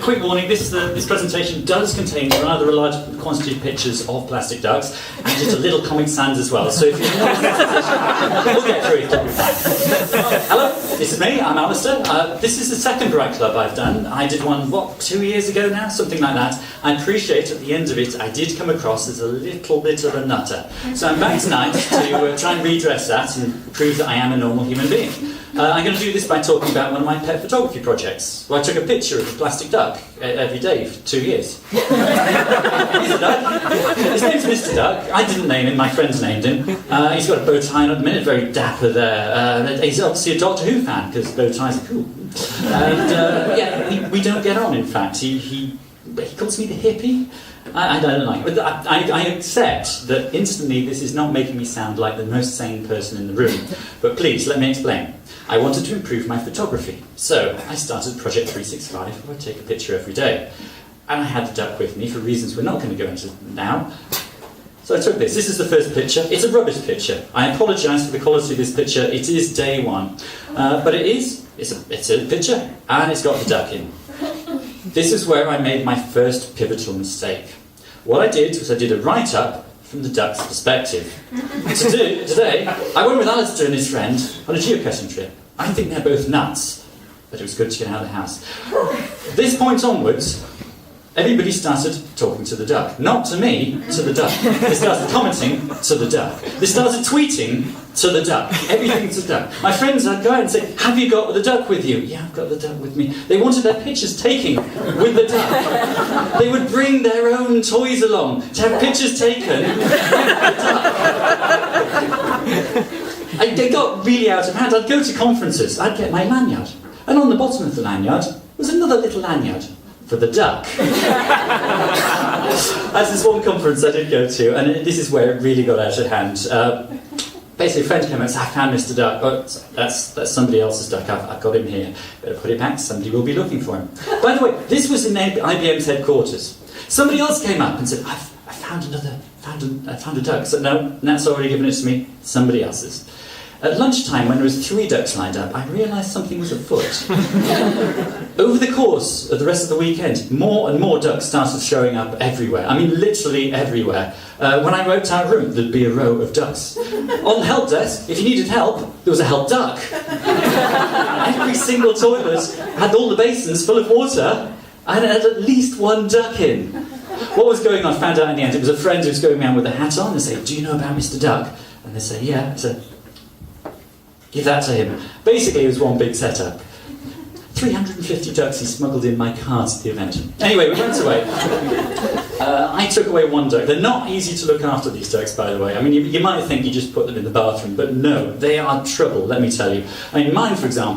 quick warning, this presentation does contain rather a large quantity of pictures of plastic ducks, and just a little Comic Sans as well, so if you're not in that position, we'll get through it, it'll be fine. Hello, this is me, I'm Alistair. This is the second Right Club I've done. I did one, 2 years ago now? Something like that. I appreciate at the end of it, I did come across as a little bit of a nutter. So I'm back tonight to try and redress that and prove that I am a normal human being. I'm going to do this by talking about one of my pet photography projects, where I took a picture of a plastic duck every day for 2 years. He's a duck. His name's Mr. Duck. I didn't name him, my friends named him. He's got a bow tie on at the minute, very dapper there. He's obviously a Doctor Who fan, because bow ties are cool. And yeah, we don't get on, in fact. He calls me the hippie. I don't like it, but I accept that instantly this is not making me sound like the most sane person in the room. But please, let me explain. I wanted to improve my photography, so I started Project 365, where I take a picture every day. And I had the duck with me for reasons we're not going to go into now. So I took this. This is the first picture. It's a rubbish picture. I apologise for the quality of this picture. It is day one. But it's a picture, and it's got the duck in. This is where I made my first pivotal mistake. What I did was I did a write-up from the duck's perspective. Today, I went with Alistair and his friend on a geocaching trip. I think they're both nuts, but it was good to get out of the house. This point onwards, everybody started talking to the duck. Not to me, to the duck. They started commenting to the duck. They started tweeting to the duck. Everything to the duck. My friends would go out and say, "Have you got the duck with you?" "Yeah, I've got the duck with me." They wanted their pictures taken with the duck. They would bring their own toys along to have pictures taken with the duck. They got really out of hand. I'd go to conferences, I'd get my lanyard, and on the bottom of the lanyard was another little lanyard for the duck. That's this one conference I did go to, and this is where it really got out of hand. Basically, a friend came and said, "I found Mr. Duck. Oh, that's somebody else's duck. I've got him here. Better put it back. Somebody will be looking for him." By the way, this was in IBM's headquarters. Somebody else came up and said, I found a duck." So no, that's already given it to me. Somebody else's. At lunchtime, when there was 3 ducks lined up, I realised something was afoot. Over the course of the rest of the weekend, more and more ducks started showing up everywhere. I mean, literally everywhere. When I roped out a room, there'd be a row of ducks. On the help desk, if you needed help, there was a help duck. Every single toilet had all the basins full of water, and it had at least 1 duck in. What was going on, I found out in the end. It was a friend who was going around with a hat on and say, "Do you know about Mr. Duck?" And they say, "Yeah." I said, "Give that to him." Basically, it was one big setup. 350 ducks he smuggled in my cars at the event. Anyway, we went away. I took away 1 duck. They're not easy to look after, these ducks, by the way. I mean, you might think you just put them in the bathroom, but no, they are trouble, let me tell you. I mean, mine, for example,